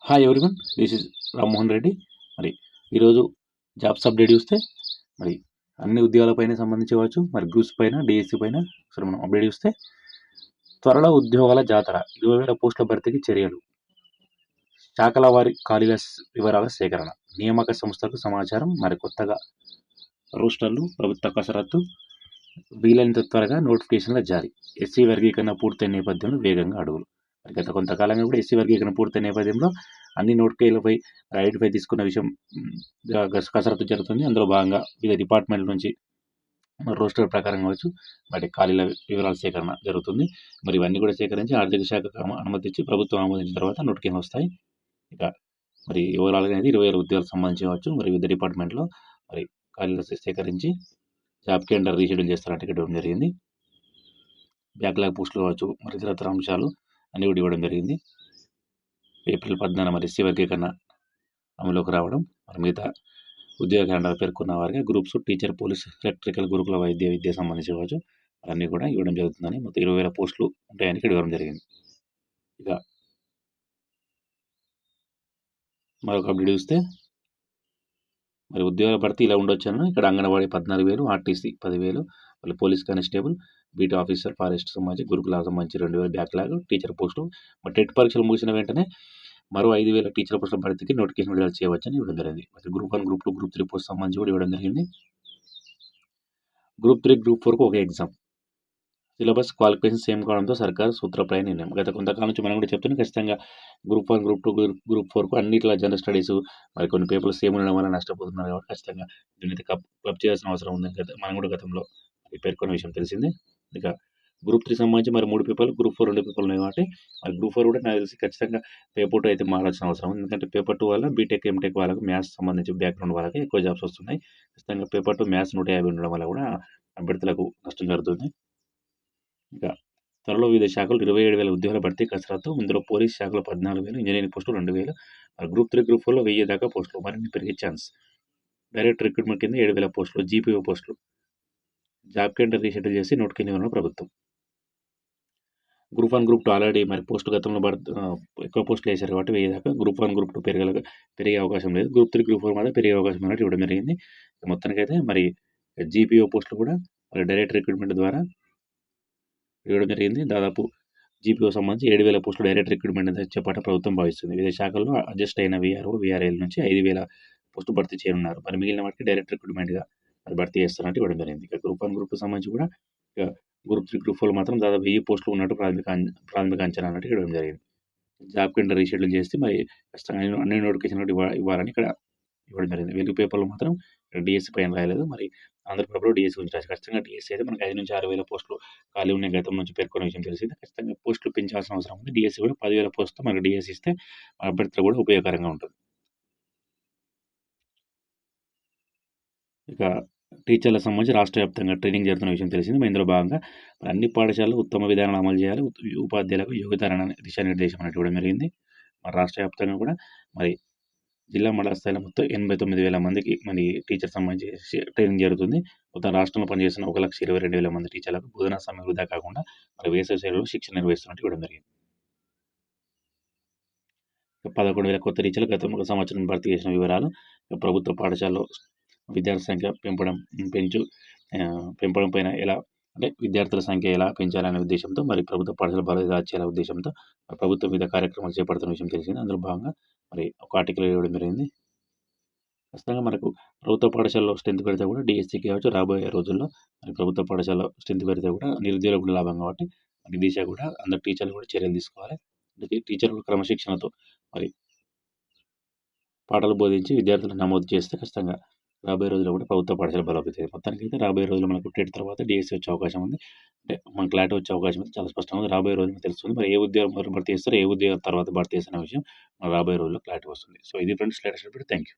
Hi everyone, this is Rammohan Reddy. మరి ఈరోజు jobs update చూస్తే మరి అన్ని ఉద్యోగాలపైన సంబంధించి కావచ్చు, మరి గ్రూప్స్ పైన, డిఎస్సి పైన ఒకసారి మనం అప్డేట్ చూస్తే త్వరలో ఉద్యోగాల జాతర 20,000 పోస్టుల భర్తీకి చర్యలు, శాఖల వారి ఖాళీల వివరాల సేకరణ, నియామక సంస్థలకు సమాచారం, మరి కొత్తగా రోస్టర్లు, ప్రభుత్వ కసరత్తు, వీలైనంత త్వరగా నోటిఫికేషన్ల జారీ, ఎస్సీ వర్గీకరణ పూర్తయిన నేపథ్యంలో వేగంగా అడుగులు. మరి గత కొంతకాలంగా కూడా ఎస్సీ వర్గీకరణ పూర్తయిన నేపథ్యంలో అన్ని నోటిఫికేషన్లపై ఐడెంటిఫై తీసుకున్న విషయం కసరత్తు జరుగుతుంది. అందులో భాగంగా వివిధ డిపార్ట్మెంట్ల నుంచి రోస్టర్ ప్రకారం కావచ్చు, వాటి ఖాళీల వివరాల సేకరణ జరుగుతుంది. మరి ఇవన్నీ కూడా సేకరించి ఆర్థిక శాఖకు అనుమతి ఇచ్చి ప్రభుత్వం ఆమోదించిన తర్వాత నోటిఫికేషన్ వస్తాయి. ఇక మరి ఓవరాల్ అనేది 20,000 ఉద్యోగాలకు సంబంధించి కావచ్చు, మరి వివిధ డిపార్ట్మెంట్లో మరి ఖాళీలు సేకరించి జాబ్ క్యాలెండర్ రీషెడ్యూల్ చేస్తారంటే ఇవ్వడం జరిగింది. బ్యాక్లాగ్ పోస్టులు కావచ్చు, మరి ఇతరత్ర అంశాలు అన్ని కూడా ఇవ్వడం జరిగింది. ఏప్రిల్ 14 మరి ఎస్సీ వర్గీకరణ అమలులోకి రావడం, మరి మిగతా ఉద్యోగ క్యాలెండర్ పేర్కొన్న వారికి గ్రూప్స్, టీచర్, పోలీస్, ఎలక్ట్రికల్, గురుకుల వైద్య విద్య సంబంధించి కావచ్చు, అన్నీ కూడా ఇవ్వడం జరుగుతుందని మొత్తం 20,000 పోస్టులు ఉంటాయని ఇక్కడ ఇవ్వడం జరిగింది. ఇక మరొక అప్డేట్ చూస్తే మరి ఉద్యోగాల భర్తీ ఇలా ఉండొచ్చని ఇక్కడ అంగన్వాడీ 14,000, ఆర్టీసీ 10,000, మళ్ళీ police constable, beat officer, forest సంబంధించి, గురుకులకు సంబంధించి 2,000 బ్యాక్లాగ్, టీచర్ పోస్టులు. మరి టెట్ పరీక్షలు ముగిసిన వెంటనే మరో 5,000 టీచర్ పోస్టుల భర్తీకి నోటిఫికేషన్ విడుదల చేయవచ్చని ఇవ్వడం జరిగింది. మరి గ్రూప్ 1, గ్రూప్ 2, గ్రూప్ 3 పోస్ట్ సంబంధించి కూడా ఇవ్వడం జరిగింది. గ్రూప్ 3, గ్రూప్ 4కు ఒక ఎగ్జామ్, సిలబస్, క్వాలిఫికేషన్ సేమ్ కావడంతో సర్కారు సూత్రప్రాయ నిర్ణయం. గత కొంతకాలం నుంచి మనం కూడా చెప్తున్నాం, ఖచ్చితంగా గ్రూప్ 1, గ్రూప్ 2, గ్రూప్ 4కు అన్నిట్లా జనరల్ స్టడీస్ మరి కొన్ని పేపర్లు సేమ్ ఉండడం వల్ల నష్టపోతున్నారు కాబట్టి ఖచ్చితంగా దీన్ని క్లబ్ చేయాల్సిన అవసరం ఉందని మనం కూడా గతంలో పేర్కొన్న విషయం తెలిసిందే. ఇక గ్రూప్ 3 సంబంధించి మరి 3 పేపర్లు, గ్రూప్ 4 2 పేపర్లు ఉన్నాయి కాబట్టి మరి గ్రూప్ 4 కూడా నాకు తెలిసి ఖచ్చితంగా పేపర్ 2 అయితే మారాల్సిన అవసరం ఉంది. ఎందుకంటే పేపర్ 2 వల్ల బీటెక్, ఎంటెక్ వాళ్ళకు మ్యాథ్స్ సంబంధించి బ్యాక్గ్రౌండ్ వాళ్ళకి ఎక్కువ జాబ్స్ వస్తున్నాయి. ఖచ్చితంగా పేపర్ 2 మ్యాథ్స్ 150 ఉండడం వల్ల కూడా అభ్యర్థులకు నష్టం జరుగుతుంది. ఇక త్వరలో వివిధ శాఖలు 27,000 ఉద్యోగాల భర్తీ కసరత్తు, ఇందులో పోలీస్ శాఖలో 14,000, ఇంజనీరింగ్ పోస్టులు 2,000, గ్రూప్ 3, గ్రూప్ 4లో 1000 దాకా పోస్టులు, మరిన్ని పెరిగే ఛాన్స్. డైరెక్ట్ రిక్రూట్మెంట్ కింద 7,000 పోస్టులు, జీపీఓ పోస్టులు. జాబ్ క్యాలెండర్ రీషెడ్యూల్ చేసి నోటిఫికేషన్ ఇవ్వనున్న ప్రభుత్వం. గ్రూప్ 1, గ్రూప్ 2 ఆల్రెడీ మరి పోస్టు గతంలో ఎక్కువ పోస్టులు వేశారు కాబట్టి 1000 దాకా. గ్రూప్ 1, గ్రూప్ 2 పెరిగే అవకాశం లేదు. గ్రూప్ 3, గ్రూప్ 4 మాత్రం పెరిగే అవకాశం ఉన్నట్టు ఇవ్వడం జరిగింది. మొత్తానికైతే మరి జీపీఓ పోస్టులు కూడా మరి డైరెక్ట్ రిక్రూట్మెంట్ ద్వారా ఇవ్వడం జరిగింది. దాదాపు జీపీఓ సంబంధించి 7,000 పోస్టులు డైరెక్ట్ రిక్రూట్మెంట్ చేపట్ట ప్రభుత్వం భావిస్తుంది. వివిధ శాఖల్లో అడ్జస్ట్ అయిన వీఆర్ఓ, వీఆర్ఏల నుంచి 5,000 పోస్టులు భర్తీ చేయనున్నారు. మరి మిగిలిన వాటికి డైరెక్ట్ రిక్రూట్మెంట్గా మరి భర్తీ చేస్తారంటే ఇవ్వడం జరిగింది. ఇక గ్రూప్ 1, గ్రూప్ 2 సంబంధించి కూడా ఇక గ్రూప్ 3, గ్రూప్ 4 మాత్రం దాదాపు 1000 పోస్టులు ఉన్నట్టు ప్రాథమిక అంచనా అన్నట్టు ఇవ్వడం జరిగింది. జాబ్ క్యాలెండర్ రీషెడ్యూల్ చేసి మరి ఖచ్చితంగా అన్ని నోటిఫికేషన్ ఇవ్వాలని ఇక్కడ ఇవ్వడం జరిగింది. వెలుగు పేపర్లో మాత్రం డిఎస్సి పైన రాయలేదు. మరి ఆంధ్రప్రభలో డిఎస్సి గురించి రాసి ఖచ్చితంగా డిఎస్సి అయితే మనకి 5,000-6,000 పోస్టులు ఖాళీ ఉన్నాయి గతం నుంచి పేర్కొన్న విషయం తెలిసింది. ఖచ్చితంగా పోస్టులు పెంచాల్సిన అవసరం ఉంది. డిఎస్సి కూడా 10,000 పోస్టుతో మనకి డిఎస్సి ఇస్తే అభ్యర్థులు కూడా ఉపయోగకరంగా ఉంటుంది. ఇక టీచర్లకు సంబంధించి రాష్ట్ర వ్యాప్తంగా ట్రైనింగ్ జరుగుతున్న విషయం తెలిసింది. ఇందులో భాగంగా మరి అన్ని పాఠశాలలు ఉత్తమ విధానాలు అమలు చేయాలి, ఉపాధ్యాయులకు యోగ్యతరణ దిశానిర్దేశం అనేది ఇవ్వడం జరిగింది. మరి రాష్ట్ర వ్యాప్తంగా కూడా మరి జిల్లా మండల స్థాయిలో మొత్తం 89,000 మందికి మరి టీచర్ సంబంధించి ట్రైనింగ్ జరుగుతుంది. మొత్తం రాష్ట్రంలో పనిచేస్తున్న 1,22,000 మంది టీచర్లకు బోధనా సమయం వృధా కాకుండా మరి వేసవి సెలవుల్లో శిక్షణ నిర్వహిస్తున్నట్టు ఇవ్వడం జరిగింది. 11,000 కొత్త టీచర్లు గత ఒక సంవత్సరం భర్తీ చేసిన వివరాలు. ప్రభుత్వ పాఠశాలలో విద్యార్థుల సంఖ్య పెంపడం పైన ఎలా అంటే విద్యార్థుల సంఖ్య ఎలా పెంచాలనే ఉద్దేశంతో మరి ప్రభుత్వ పాఠశాల బలోపేతం చేయాలనే ఉద్దేశంతో ప్రభుత్వం వివిధ కార్యక్రమాలు చేపడుతున్న విషయం తెలిసింది. అందులో భాగంగా మరి ఒక ఆర్టికల్ ఇవ్వడం జరిగింది. ఖచ్చితంగా మనకు ప్రభుత్వ పాఠశాలలో స్ట్రెంత్ పెడితే కూడా డిఎస్సికి కావచ్చు రాబోయే రోజుల్లో మరి ప్రభుత్వ పాఠశాలలో స్ట్రెంత్ పెడితే కూడా నిరుద్యోగులకు కూడా లాభం కాబట్టి మరి దిశ కూడా అందరు టీచర్లు కూడా చర్యలు తీసుకోవాలి. టీచర్లు క్రమశిక్షణతో మరి పాఠాలు బోధించి విద్యార్థులను నమోదు చేస్తే ఖచ్చితంగా రాబోయే రోజుల్లో కూడా ప్రభుత్వ పాఠశాల బలోపేతం. మొత్తానికైతే రాబోయే రోజుల్లో మనకు టెట్ తర్వాత డిఎస్సి వచ్చే అవకాశం ఉంది. అంటే మనకు క్లారిటీ వచ్చే అవకాశం ఉంది. చాలా స్పష్టంగా ఉంది. రాబోయే రోజుల్లో తెలుస్తుంది. మరి ఏ ఉద్యోగం మొదలు భర్తీ చేస్తారో, ఏ ఉద్యోగం తర్వాత భర్తీ చేస్తున్న విషయం రాబోయే రోజుల్లో క్లారిటీ వస్తుంది. సో ఇది friends latest update. Thank you.